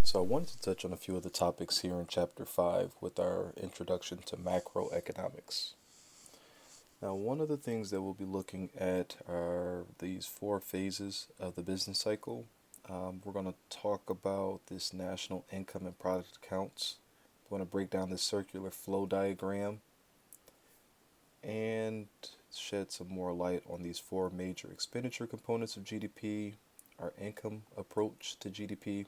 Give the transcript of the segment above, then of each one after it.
So I wanted to touch on a few of the topics here in Chapter 5 with our introduction to macroeconomics. Now, one of the things that we'll be looking at are these four phases of the business cycle. We're going to talk about this national income and product accounts. We're going to break down this circular flow diagram and shed some more light on these four major expenditure components of GDP, our income approach to GDP,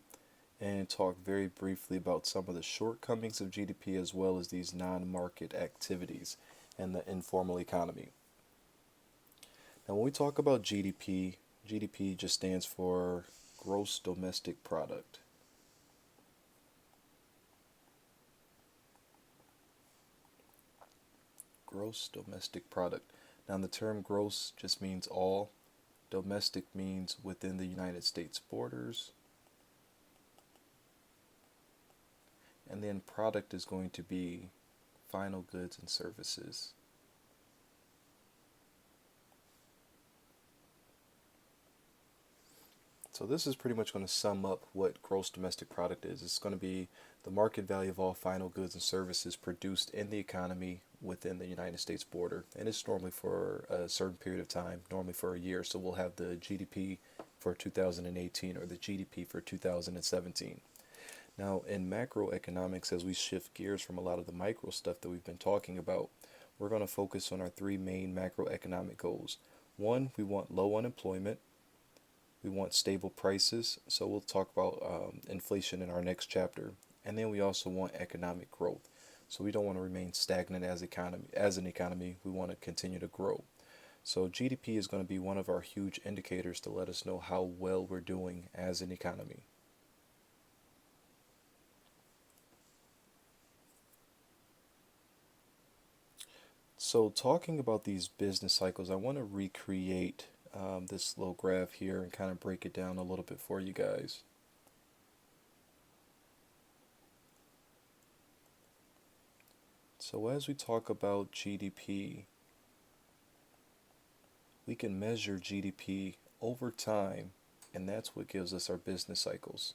and talk very briefly about some of the shortcomings of GDP as well as these non market activities and the informal economy. Now, when we talk about GDP, GDP just stands for Gross Domestic Product. Gross Domestic Product. Now, the term gross just means all, domestic means within the United States borders, and then product is going to be final goods and services. So this is pretty much going to sum up what gross domestic product is. It's going to be the market value of all final goods and services produced in the economy within the United States border. And it's normally for a certain period of time, normally for a year. So we'll have the GDP for 2018 or the GDP for 2017. Now, in macroeconomics, as we shift gears from a lot of the micro stuff that we've been talking about, we're going to focus on our three main macroeconomic goals. One, we want low unemployment. We want stable prices, so we'll talk about inflation in our next chapter. And then we also want economic growth. So we don't want to remain stagnant as an economy. We want to continue to grow. So GDP is going to be one of our huge indicators to let us know how well we're doing as an economy. So talking about these business cycles, I want to recreate this little graph here and kind of break it down a little bit for you guys. So as we talk about GDP, we can measure GDP over time, and that's what gives us our business cycles.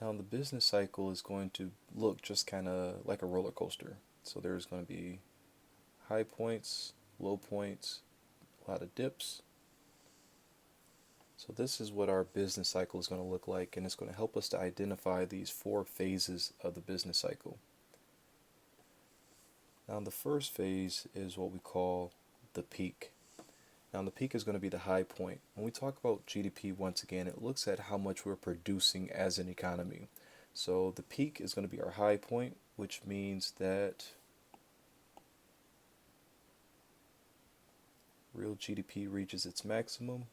Now, the business cycle is going to look just kind of like a roller coaster. So there's going to be high points, low points, a lot of dips. So this is what our business cycle is going to look like, and it's going to help us to identify these four phases of the business cycle. Now, the first phase is what we call the peak. Now, the peak is going to be the high point. When we talk about GDP, once again, it looks at how much we're producing as an economy. So the peak is going to be our high point, which means that real GDP reaches its maximum.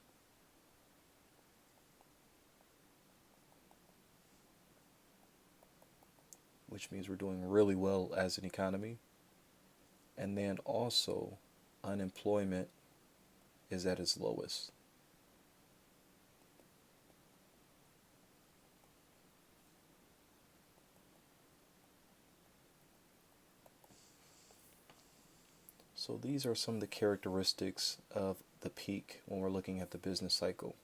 Which means we're doing really well as an economy. And then also, unemployment is at its lowest. So these are some of the characteristics of the peak when we're looking at the business cycle.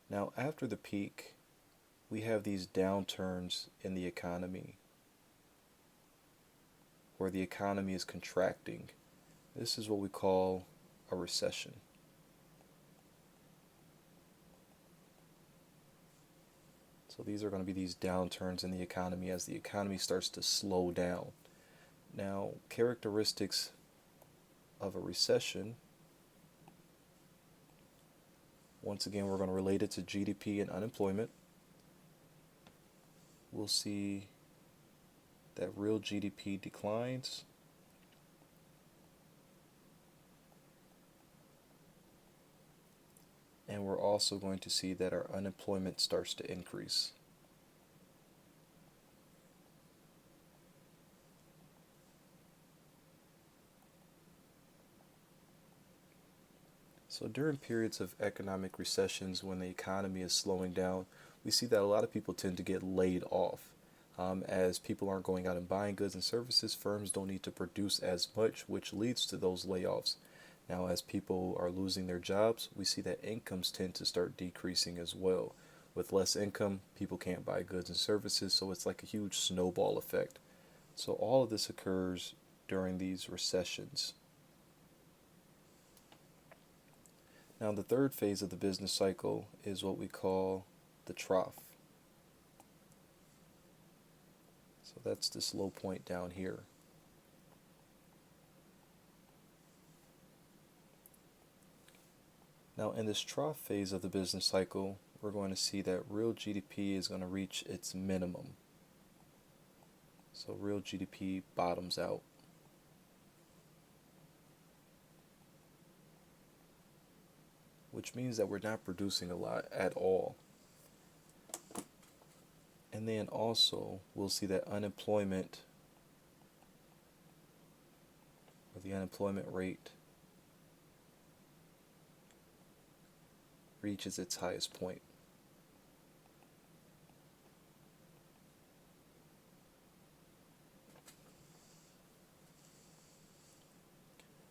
Now, after the peak, we have these downturns in the economy where the economy is contracting. This is what we call a recession. So these are going to be these downturns in the economy as the economy starts to slow down. Now, characteristics of a recession, once again, we're going to relate it to GDP and unemployment. We'll see that real GDP declines. And we're also going to see that our unemployment starts to increase. So during periods of economic recessions when the economy is slowing down, we see that a lot of people tend to get laid off. As people aren't going out and buying goods and services, firms don't need to produce as much, which leads to those layoffs. Now, as people are losing their jobs, we see that incomes tend to start decreasing as well. With less income, people can't buy goods and services, so it's like a huge snowball effect. So, all of this occurs during these recessions. Now, the third phase of the business cycle is what we call the trough. So, that's this low point down here. Now, in this trough phase of the business cycle, we're going to see that real GDP is going to reach its minimum. So, real GDP bottoms out. Which means that we're not producing a lot at all. And then also, we'll see that unemployment, or the unemployment rate, reaches its highest point.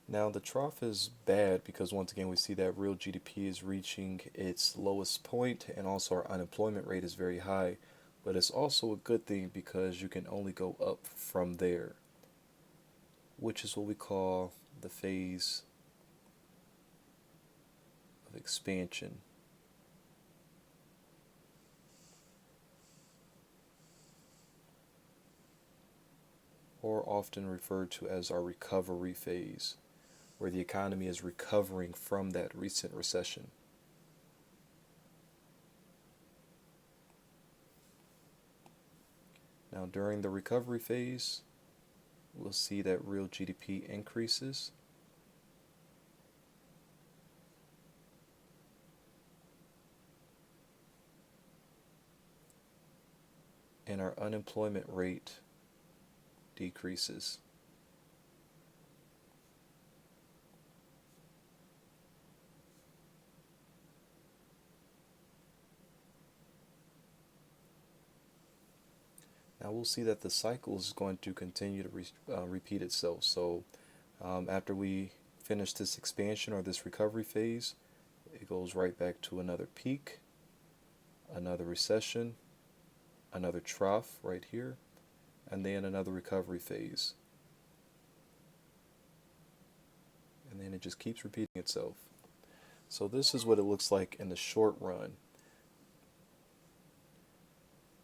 Now, the trough is bad because once again we see that real GDP is reaching its lowest point and also our unemployment rate is very high. But it's also a good thing because you can only go up from there, which is what we call the phase of expansion. Or often referred to as our recovery phase, where the economy is recovering from that recent recession. Now, during the recovery phase, we'll see that real GDP increases. And our unemployment rate decreases. Now we'll see that the cycle is going to continue to repeat itself. So after we finish this expansion or this recovery phase, it goes right back to another peak, another recession, another trough right here, and then another recovery phase. And then it just keeps repeating itself. So this is what it looks like in the short run.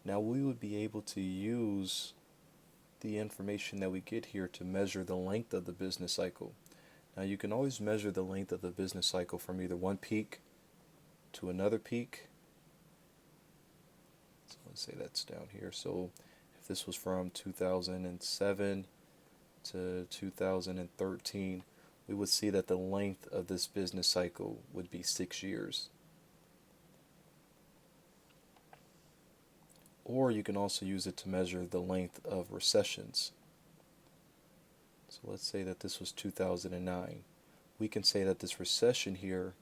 Now we would be able to use the information that we get here to measure the length of the business cycle. Now you can always measure the length of the business cycle from either one peak to another peak. So let's say that's down here. So if this was from 2007 to 2013, we would see that the length of this business cycle would be 6 years. Or you can also use it to measure the length of recessions. So let's say that this was 2009. We can say that this recession here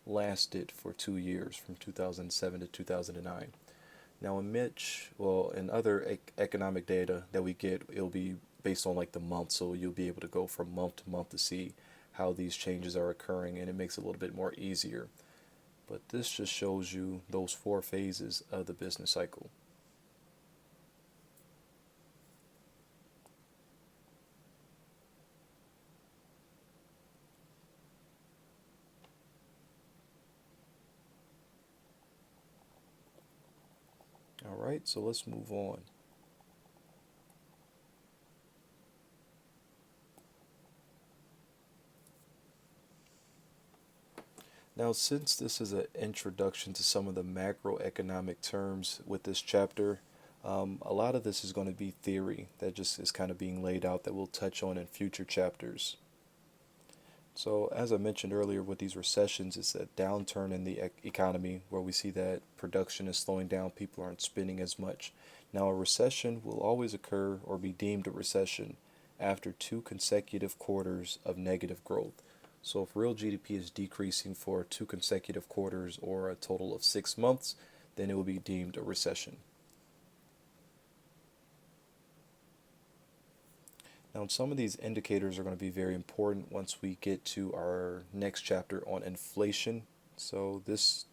lasted for 2 years, from 2007 to 2009. Now in other economic data that we get, it'll be based on like the month, so you'll be able to go from month to month to see how these changes are occurring, and it makes it a little bit more easier. But this just shows you those 4 phases of the business cycle. All right, so let's move on. Now, since this is an introduction to some of the macroeconomic terms with this chapter, a lot of this is going to be theory that just is kind of being laid out that we'll touch on in future chapters. So, as I mentioned earlier, with these recessions, it's a downturn in the economy where we see that production is slowing down, people aren't spending as much. Now, a recession will always occur or be deemed a recession after 2 consecutive quarters of negative growth. So if real GDP is decreasing for 2 consecutive quarters or a total of 6 months, then it will be deemed a recession. Now, some of these indicators are going to be very important once we get to our next chapter on inflation. So, this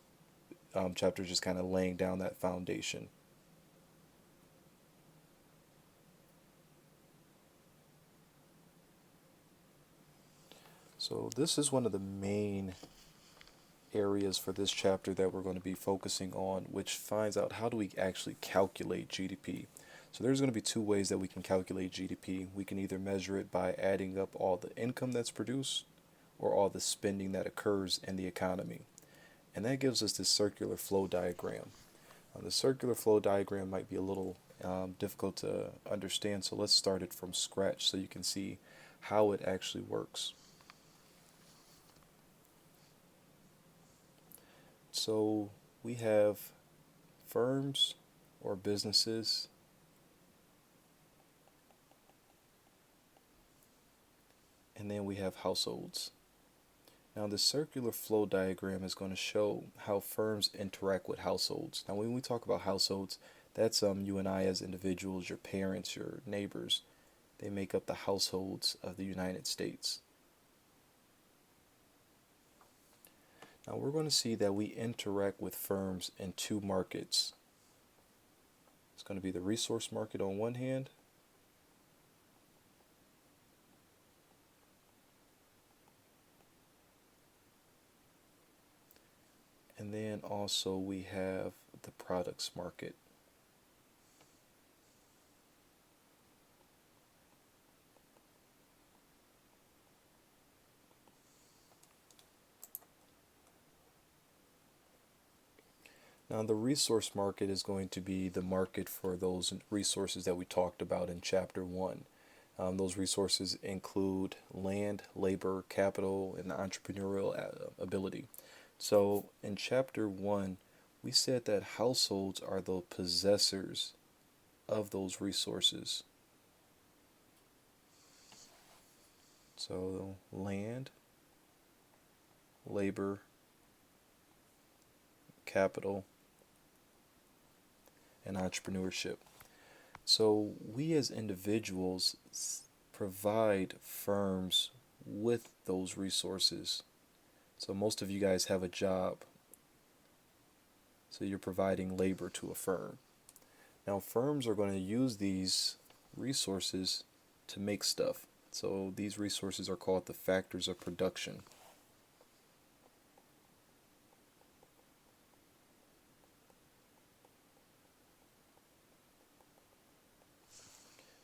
chapter is just kind of laying down that foundation. So, this is one of the main areas for this chapter that we're going to be focusing on, which finds out how do we actually calculate GDP. So there's going to be two ways that we can calculate GDP. We can either measure it by adding up all the income that's produced or all the spending that occurs in the economy. And that gives us this circular flow diagram. The circular flow diagram might be a little difficult to understand, so let's start it from scratch so you can see how it actually works. So we have firms or businesses, and then we have households. Now the circular flow diagram is going to show how firms interact with households. Now when we talk about households, that's you and I as individuals, your parents, your neighbors. They make up the households of the United States. Now we're going to see that we interact with firms in two markets. It's going to be the resource market on one hand, and then also we have the products market. Now, the resource market is going to be the market for those resources that we talked about in Chapter 1. Those resources include land, labor, capital, and entrepreneurial ability. So, in Chapter 1, we said that households are the possessors of those resources. So, land, labor, capital, and entrepreneurship. So we as individuals provide firms with those resources. So most of you guys have a job. So you're providing labor to a firm. Now firms are going to use these resources to make stuff. So these resources are called the factors of production.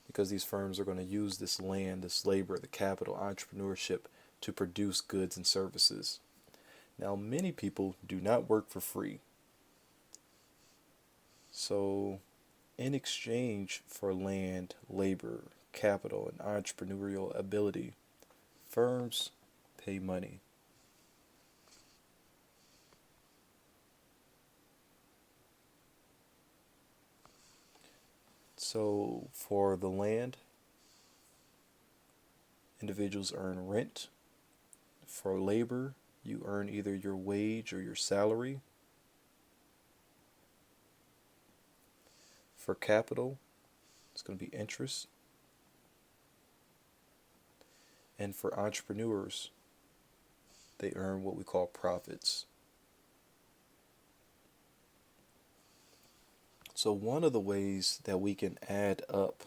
Because these firms are going to use this land, this labor, the capital, entrepreneurship to produce goods and services. Now, many people do not work for free. So, in exchange for land, labor, capital, and entrepreneurial ability, firms pay money. So, for the land, individuals earn rent. For labor, you earn either your wage or your salary. For capital, it's going to be interest. And for entrepreneurs, they earn what we call profits. So one of the ways that we can add up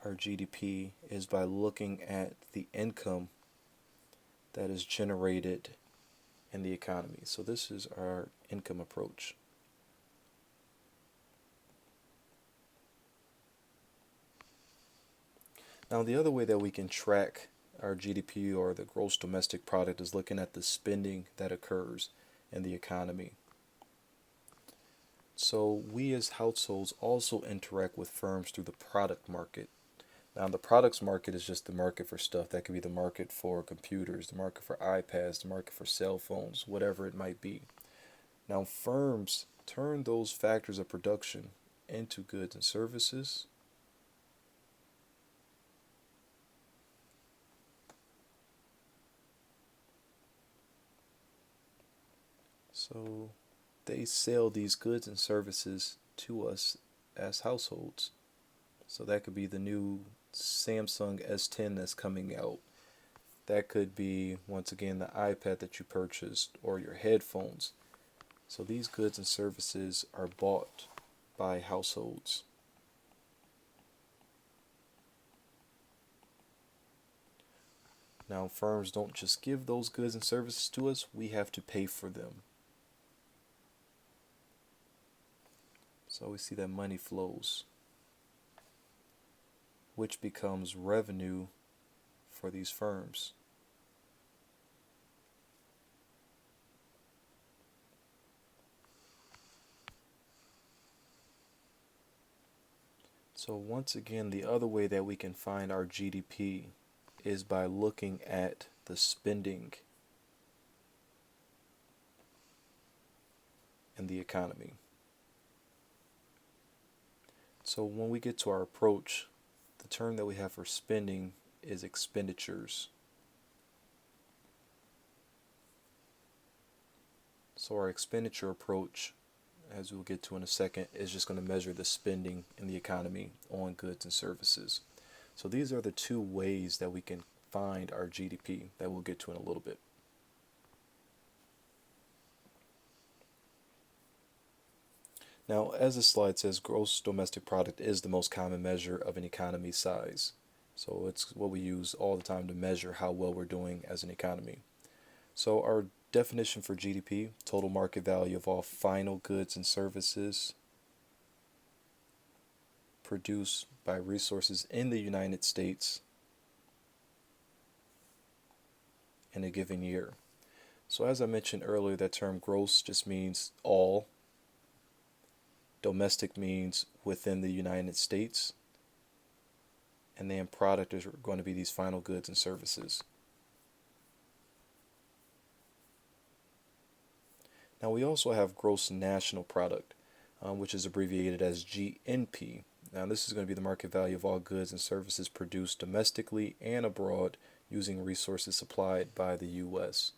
our GDP is by looking at the income that is generated in the economy. So this is our income approach. Now the other way that we can track our GDP or the gross domestic product is looking at the spending that occurs in the economy. So we as households also interact with firms through the product market. Now the products market is just the market for stuff. That could be the market for computers, the market for iPads, the market for cell phones, whatever it might be. Now firms turn those factors of production into goods and services. So they sell these goods and services to us as households. So that could be the new Samsung S10 that's coming out. That could be, once again, the iPad that you purchased or your headphones. So these goods and services are bought by households. Now, firms don't just give those goods and services to us, we have to pay for them. So we see that money flows, which becomes revenue for these firms. So once again, the other way that we can find our GDP is by looking at the spending in the economy. So when we get to our approach, the term that we have for spending is expenditures. So our expenditure approach, as we'll get to in a second, is just going to measure the spending in the economy on goods and services. So these are the two ways that we can find our GDP that we'll get to in a little bit. Now, as this slide says, gross domestic product is the most common measure of an economy's size. So it's what we use all the time to measure how well we're doing as an economy. So our definition for GDP, total market value of all final goods and services produced by resources in the United States in a given year. So as I mentioned earlier, that term gross just means all. Domestic means within the United States. And then product is going to be these final goods and services. Now we also have gross national product, which is abbreviated as GNP. Now this is going to be the market value of all goods and services produced domestically and abroad using resources supplied by the U.S.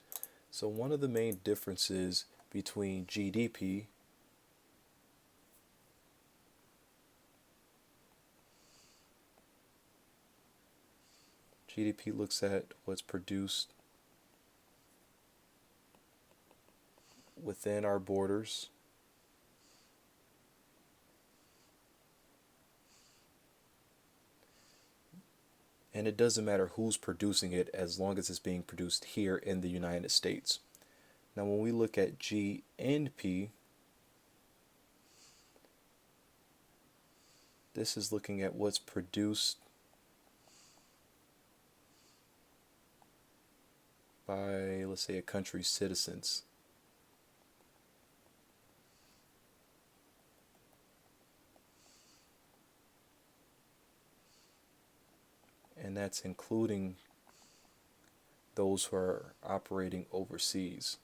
So one of the main differences between GDP looks at what's produced within our borders, and it doesn't matter who's producing it as long as it's being produced here in the United States. Now when we look at GNP, this is looking at what's produced by, let's say, a country's citizens. And that's including those who are operating overseas.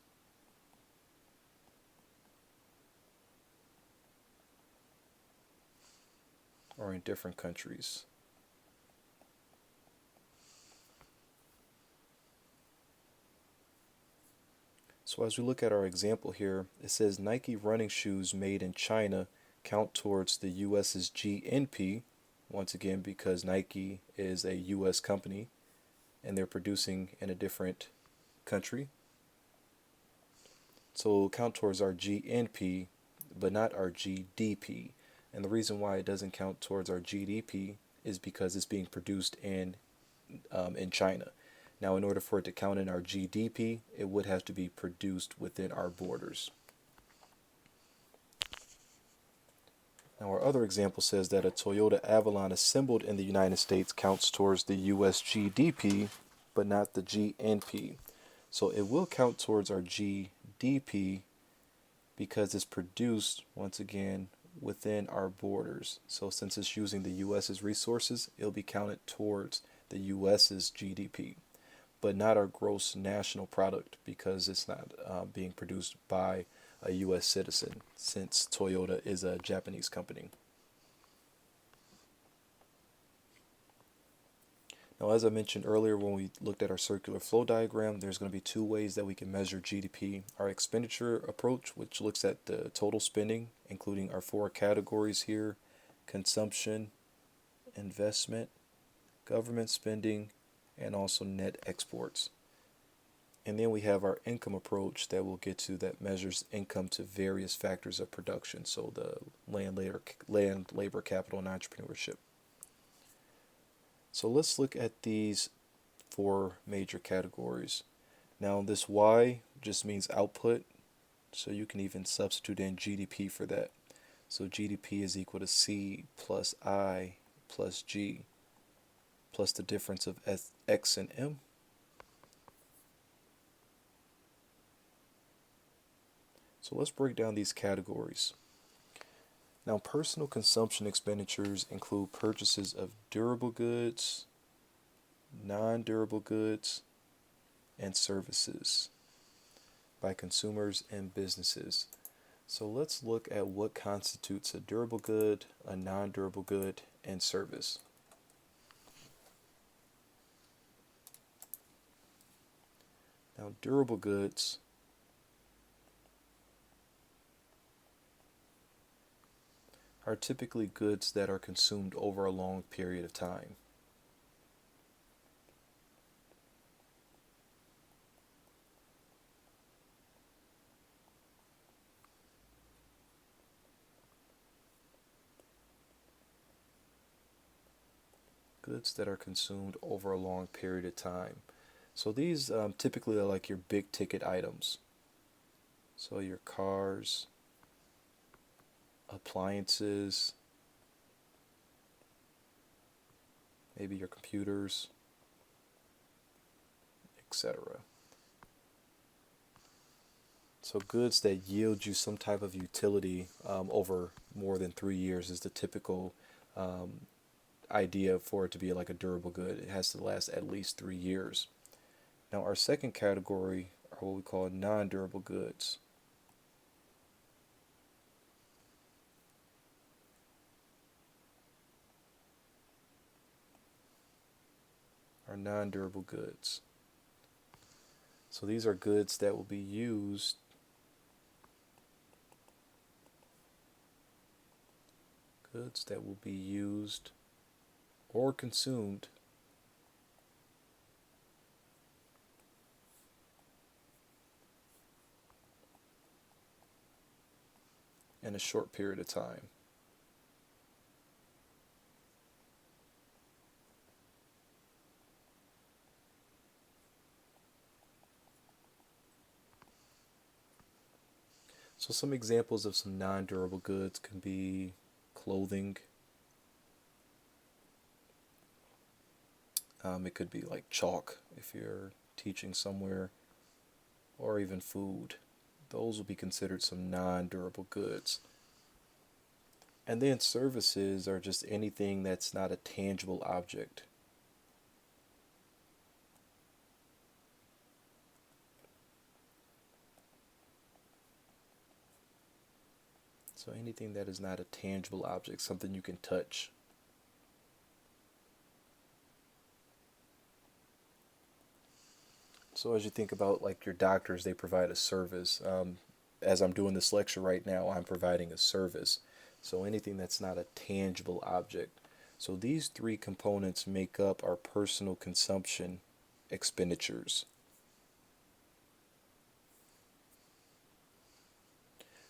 Or in different countries. So as we look at our example here, it says Nike running shoes made in China count towards the US's GNP, once again because Nike is a US company and they're producing in a different country. So it'll count towards our GNP, but not our GDP. And the reason why it doesn't count towards our GDP is because it's being produced in China. Now, in order for it to count in our GDP, it would have to be produced within our borders. Now, our other example says that a Toyota Avalon assembled in the United States counts towards the US GDP, but not the GNP. So it will count towards our GDP because it's produced, once again, within our borders. So since it's using the US's resources, it'll be counted towards the US's GDP, but not our gross national product because it's not being produced by a US citizen, since Toyota is a Japanese company. Now, as I mentioned earlier when we looked at our circular flow diagram, there's going to be two ways that we can measure GDP. Our expenditure approach, which looks at the total spending, including our four categories here: consumption, investment, government spending, and also net exports. And then we have our income approach that we'll get to that measures income to various factors of production. So the land, labor, capital, and entrepreneurship. So let's look at these four major categories. Now this Y just means output, so you can even substitute in GDP for that. So GDP is equal to C plus I plus G plus the difference of X and M. So let's break down these categories. Now, personal consumption expenditures include purchases of durable goods, non-durable goods, and services by consumers and businesses. So let's look at what constitutes a durable good, a non-durable good, and service. Now, durable goods are typically goods that are consumed over a long period of time. Goods that are consumed over a long period of time. So these typically are like your big ticket items. So your cars, appliances, maybe your computers, etc. So goods that yield you some type of utility over more than 3 years is the typical idea for it to be like a durable good. It has to last at least 3 years. Now our second category are what we call non-durable goods. Are non-durable goods. So these are goods that will be used or consumed in a short period of time. So some examples of some non-durable goods can be clothing. It could be like chalk if you're teaching somewhere, or even food. Those will be considered some non-durable goods. And then services are just anything that's not a tangible object. So anything that is not a tangible object, something you can touch. So as you think about like your doctors, they provide a service. As I'm doing this lecture right now, I'm providing a service. So anything that's not a tangible object. So these three components make up our personal consumption expenditures.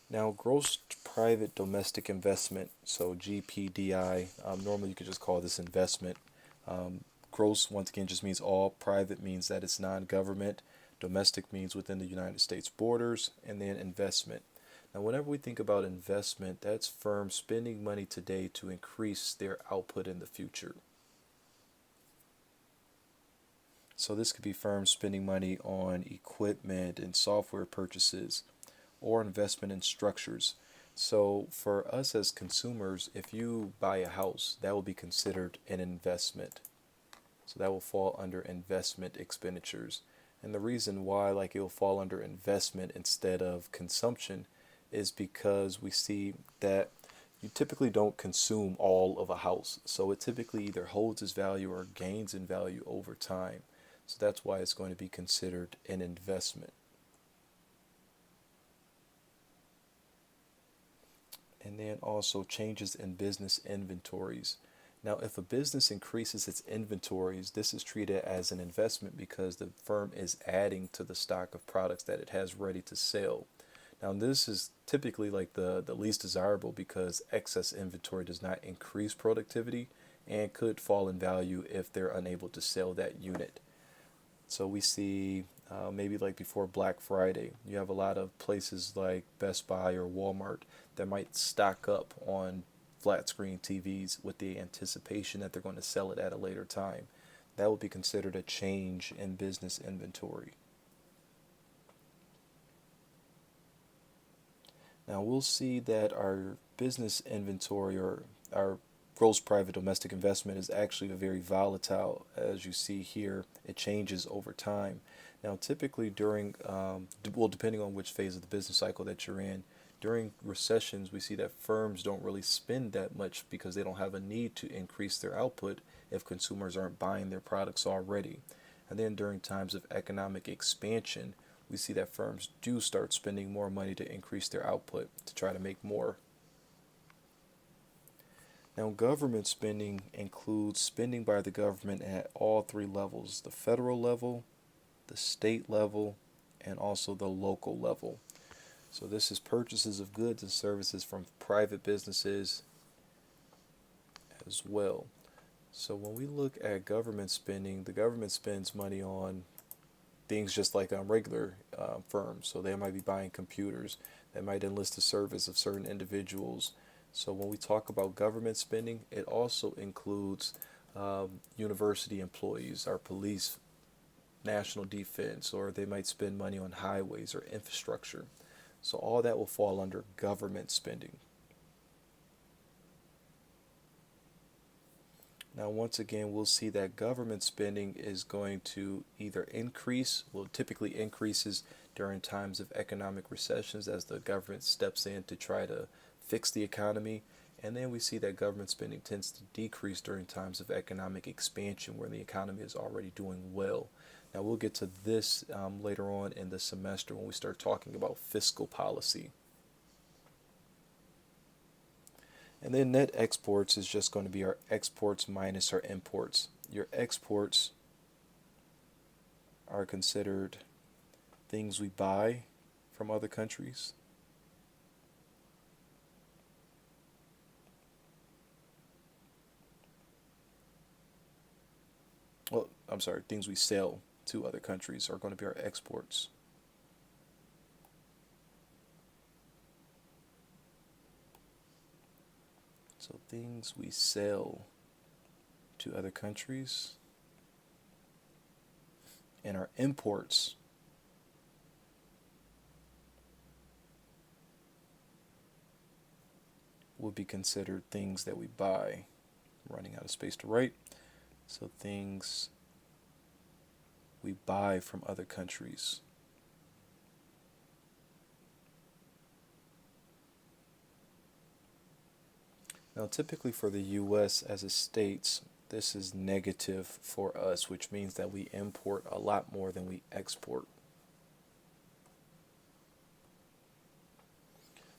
Now, gross private domestic investment, so GPDI, normally you could just call this investment. Gross, once again, just means all. Private means that it's non-government. Domestic means within the United States borders. And then investment. Now, whenever we think about investment, that's firms spending money today to increase their output in the future. So this could be firms spending money on equipment and software purchases or investment in structures. So for us as consumers, if you buy a house, that will be considered an investment. So that will fall under investment expenditures. And the reason why like it will fall under investment instead of consumption is because we see that you typically don't consume all of a house. So it typically either holds its value or gains in value over time. So that's why it's going to be considered an investment. And then also changes in business inventories. Now, if a business increases its inventories, this is treated as an investment because the firm is adding to the stock of products that it has ready to sell. Now, this is typically like the least desirable because excess inventory does not increase productivity and could fall in value if they're unable to sell that unit. So we see maybe like before Black Friday, you have a lot of places like Best Buy or Walmart that might stock up on flat screen TVs with the anticipation that they're going to sell it at a later time. That would be considered a change in business inventory. Now we'll see that our business inventory or our gross private domestic investment is actually very volatile. As you see here, it changes over time. Now, typically during, well, depending on which phase of the business cycle that you're in, during recessions, we see that firms don't really spend that much because they don't have a need to increase their output if consumers aren't buying their products already. And then during times of economic expansion, we see that firms do start spending more money to increase their output to try to make more. Now, government spending includes spending by the government at all three levels: the federal level, the state level, and also the local level. So, this is purchases of goods and services from private businesses as well. So, when we look at government spending, the government spends money on things just like regular firms. So they might be buying computers, they might enlist the service of certain individuals. So when we talk about government spending, it also includes university employees, our police, national defense, or they might spend money on highways or infrastructure. So all that will fall under government spending. Now, once again, we'll see that government spending is going to either increase, well, typically increases during times of economic recessions as the government steps in to try to fix the economy. And then we see that government spending tends to decrease during times of economic expansion where the economy is already doing well. Now, we'll get to this later on in the semester when we start talking about fiscal policy. And then net exports is just going to be our exports minus our imports. Your exports are considered things we buy from other countries. Well, I'm sorry, things we sell to other countries are going to be our exports. So things we sell to other countries, and our imports would be considered things that we buy. I'm running out of space to write. So things we buy from other countries. Now, typically for the US as it states, this is negative for us, which means that we import a lot more than we export.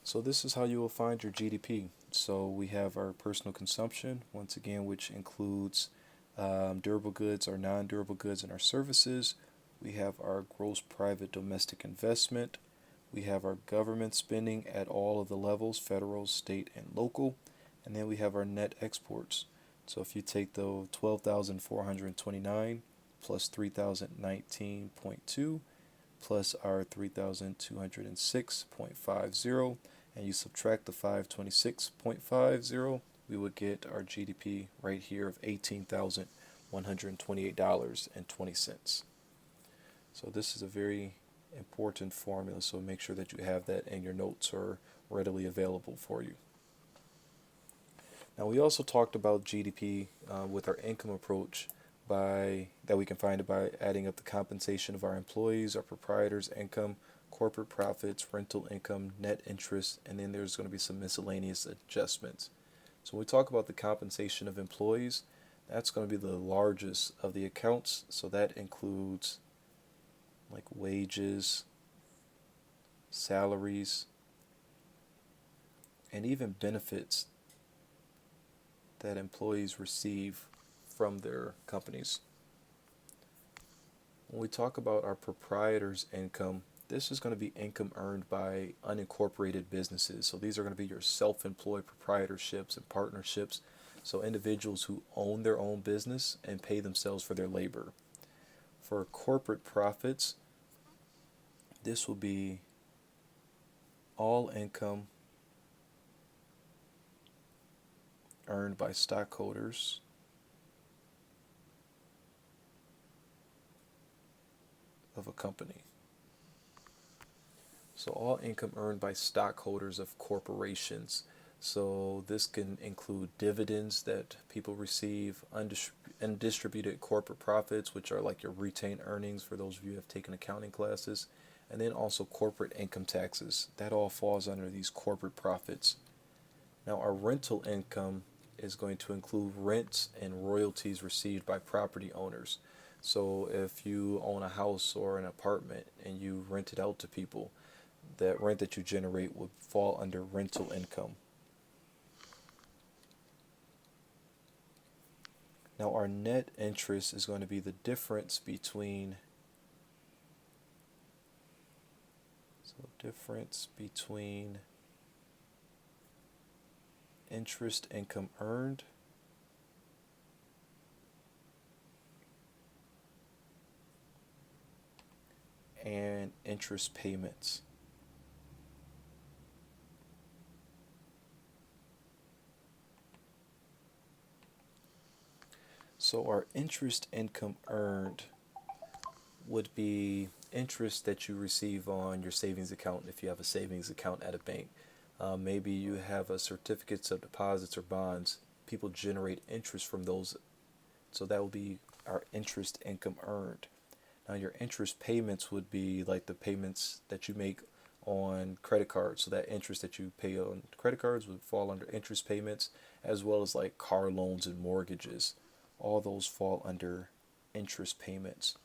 So this is how you will find your GDP. So we have our personal consumption, once again, which includes durable goods or non-durable goods and our services. We have our gross private domestic investment. We have our government spending at all of the levels, federal, state, and local. And then we have our net exports. So if you take the 12,429 plus 3,019.2 plus our 3,206.50 and you subtract the 526.50, we would get our GDP right here of $18,128.20. So this is a very important formula, so make sure that you have that in your notes or readily available for you. Now we also talked about GDP with our income approach that we can find it by adding up the compensation of our employees, our proprietors' income, corporate profits, rental income, net interest, and then there's going to be some miscellaneous adjustments. So when we talk about the compensation of employees, that's going to be the largest of the accounts. So that includes like wages, salaries, and even benefits that employees receive from their companies. When we talk about our proprietor's income, this is going to be income earned by unincorporated businesses. So these are going to be your self-employed proprietorships and partnerships. So individuals who own their own business and pay themselves for their labor. For corporate profits, this will be all income earned by stockholders of a company. So all income earned by stockholders of corporations. So this can include dividends that people receive, undistributed corporate profits, which are like your retained earnings for those of you who have taken accounting classes, and then also corporate income taxes. That all falls under these corporate profits. Now our rental income is going to include rents and royalties received by property owners. So if you own a house or an apartment and you rent it out to people, that rent that you generate would fall under rental income. Now our net interest is going to be the difference between interest income earned and interest payments. So our interest income earned would be interest that you receive on your savings account if you have a savings account at a bank. Maybe you have a certificates of deposits or bonds. People generate interest from those. So that will be our interest income earned. Now your interest payments would be like the payments that you make on credit cards. So that interest that you pay on credit cards would fall under interest payments, as well as like car loans and mortgages. All those fall under interest payments.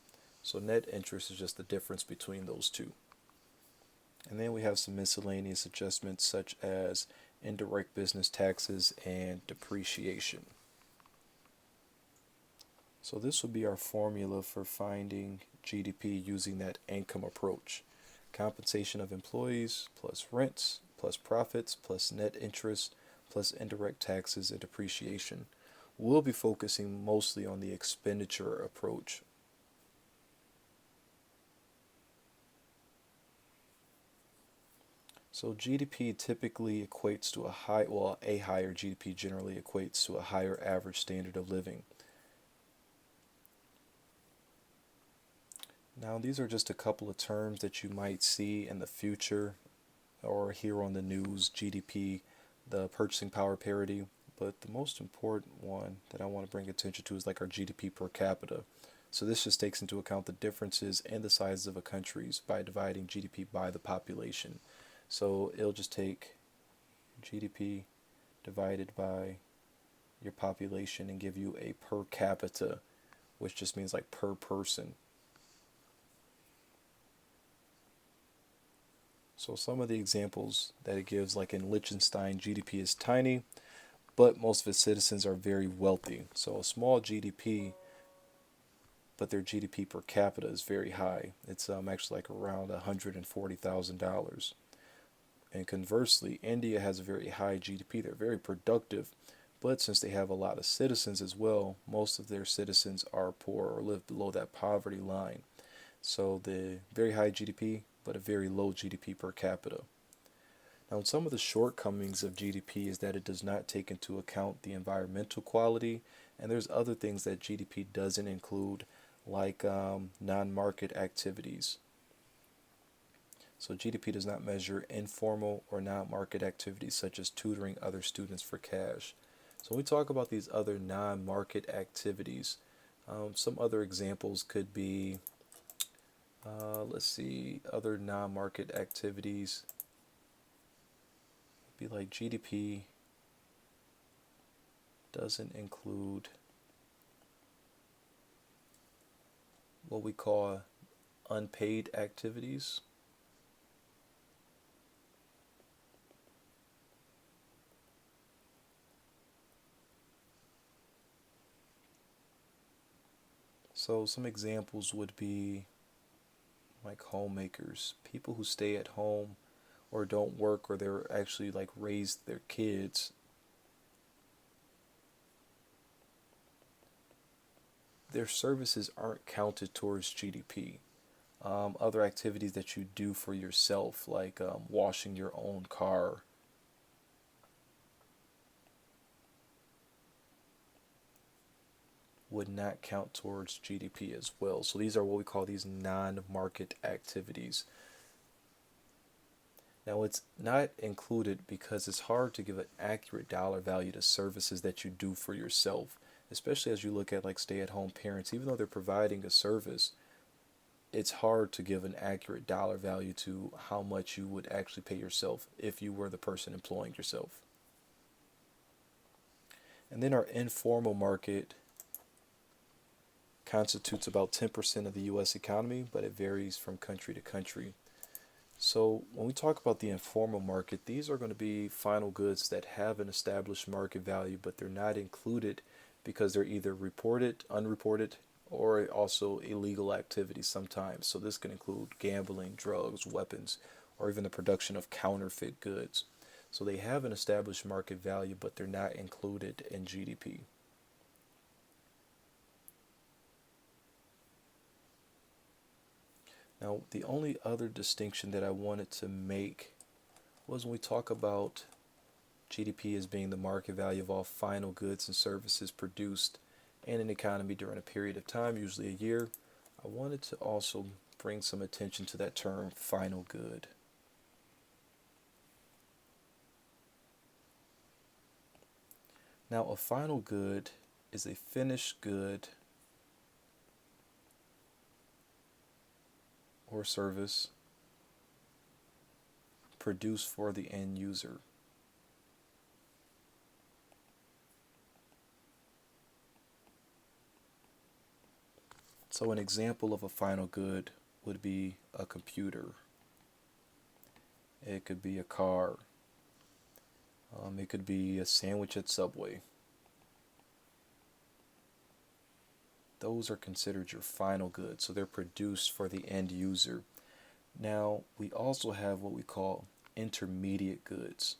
So net interest is just the difference between those two. And then we have some miscellaneous adjustments such as indirect business taxes and depreciation. So this would be our formula for finding GDP using that income approach. Compensation of employees plus rents plus profits plus net interest plus indirect taxes and depreciation. We'll be focusing mostly on the expenditure approach. So GDP typically equates to a higher GDP generally equates to a higher average standard of living. Now these are just a couple of terms that you might see in the future or hear on the news: GDP, the purchasing power parity. But the most important one that I want to bring attention to is like our GDP per capita. So this just takes into account the differences in the sizes of a countries by dividing GDP by the population. So it'll just take GDP divided by your population and give you a per capita, which just means like per person. So some of the examples that it gives, like in Liechtenstein, GDP is tiny, but most of its citizens are very wealthy. So a small GDP, but their GDP per capita is very high. It's actually like around $140,000. And conversely, India has a very high GDP. They're very productive, but since they have a lot of citizens as well, most of their citizens are poor or live below that poverty line. So the very high GDP, but a very low GDP per capita. Now, some of the shortcomings of GDP is that it does not take into account the environmental quality, and there's other things that GDP doesn't include, like non-market activities. So GDP does not measure informal or non-market activities such as tutoring other students for cash. So when we talk about these other non-market activities, some other examples could be, other non-market activities would be like GDP doesn't include what we call unpaid activities. So some examples would be like homemakers, people who stay at home or don't work or they're actually like raise their kids. Their services aren't counted towards GDP. Other activities that you do for yourself, like washing your own car, would not count towards GDP as well. So these are what we call these non-market activities. Now it's not included because it's hard to give an accurate dollar value to services that you do for yourself, especially as you look at like stay-at-home parents. Even though they're providing a service, it's hard to give an accurate dollar value to how much you would actually pay yourself if you were the person employing yourself. And then our informal market constitutes about 10% of the US economy, but it varies from country to country. So when we talk about the informal market, these are going to be final goods that have an established market value, but they're not included because they're either reported, unreported, or also illegal activities sometimes. So this can include gambling, drugs, weapons, or even the production of counterfeit goods. So they have an established market value, but they're not included in GDP. Now, the only other distinction that I wanted to make was when we talk about GDP as being the market value of all final goods and services produced in an economy during a period of time, usually a year. I wanted to also bring some attention to that term, final good. Now, a final good is a finished good or service produced for the end user. So, an example of a final good would be a computer, it could be a car, it could be a sandwich at Subway. Those are considered your final goods, so they're produced for the end user. Now, we also have what we call intermediate goods.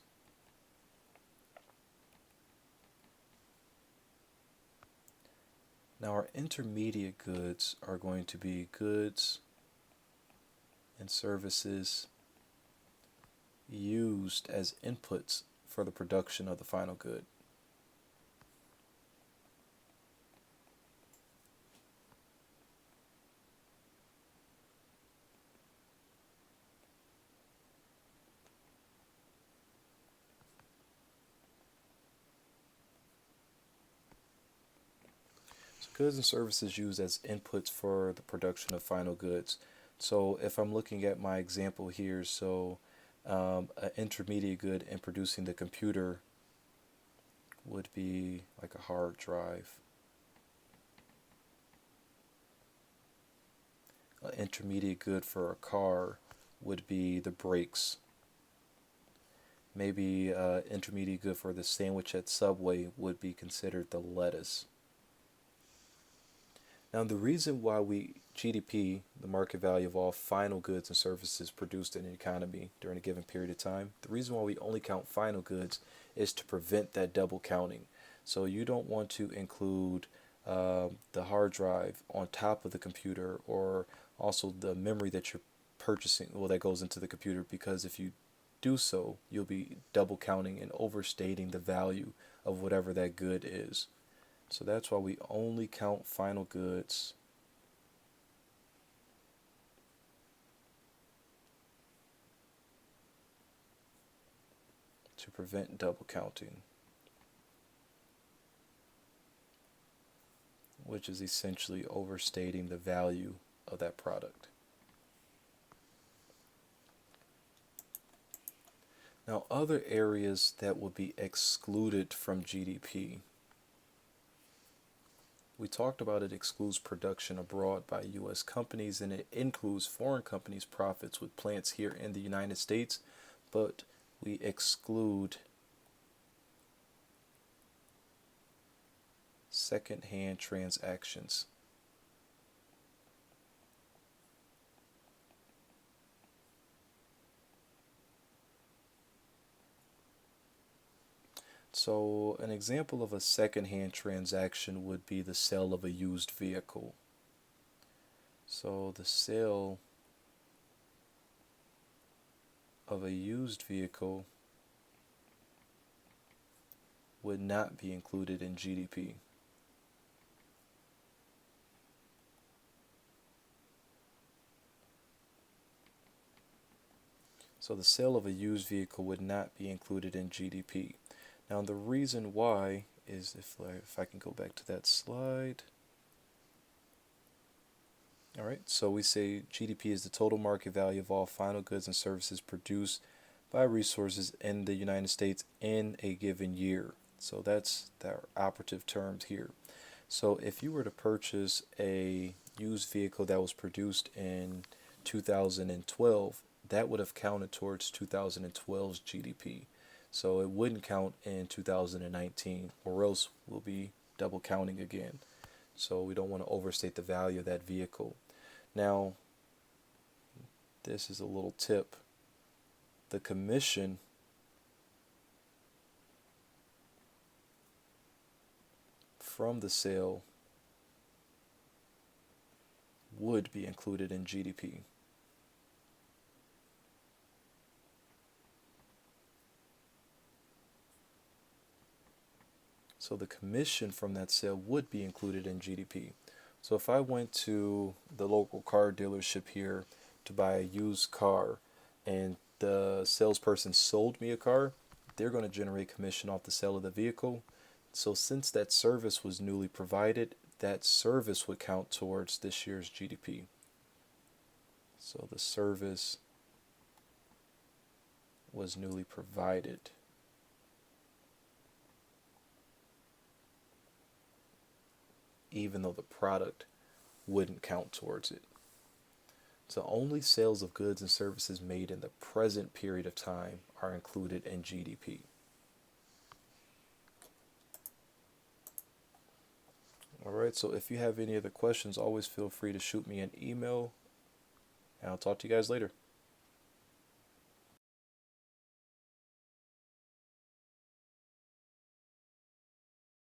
Now, our intermediate goods are going to be goods and services used as inputs for the production of the final good. So goods and services used as inputs for the production of final goods. So if I'm looking at my example here, so an intermediate good in producing the computer would be like a hard drive. An intermediate good for a car would be the brakes. Maybe intermediate good for the sandwich at Subway would be considered the lettuce. Now, the reason why GDP, the market value of all final goods and services produced in an economy during a given period of time, the reason why we only count final goods is to prevent that double counting. So you don't want to include the hard drive on top of the computer or also the memory that you're purchasing, well, that goes into the computer, because if you do so, you'll be double counting and overstating the value of whatever that good is. So that's why we only count final goods to prevent double counting, which is essentially overstating the value of that product. Now, other areas that will be excluded from GDP. We talked about it excludes production abroad by U.S. companies, and it includes foreign companies' profits with plants here in the United States, but we exclude second-hand transactions. So an example of a secondhand transaction would be the sale of a used vehicle. So the sale of a used vehicle would not be included in GDP. So the sale of a used vehicle would not be included in GDP. Now the reason why is if I can go back to that slide. All right, so we say GDP is the total market value of all final goods and services produced by resources in the United States in a given year. So that's the operative terms here. So if you were to purchase a used vehicle that was produced in 2012, that would have counted towards 2012's GDP. So it wouldn't count in 2019, or else we'll be double counting again. So we don't want to overstate the value of that vehicle. Now, this is a little tip. The commission from the sale would be included in GDP. So the commission from that sale would be included in GDP. So if I went to the local car dealership here to buy a used car and the salesperson sold me a car, they're going to generate commission off the sale of the vehicle. So since that service was newly provided, that service would count towards this year's GDP. So the service was newly provided. Even though the product wouldn't count towards it. So only sales of goods and services made in the present period of time are included in GDP. All right, so if you have any other questions, always feel free to shoot me an email, and I'll talk to you guys later.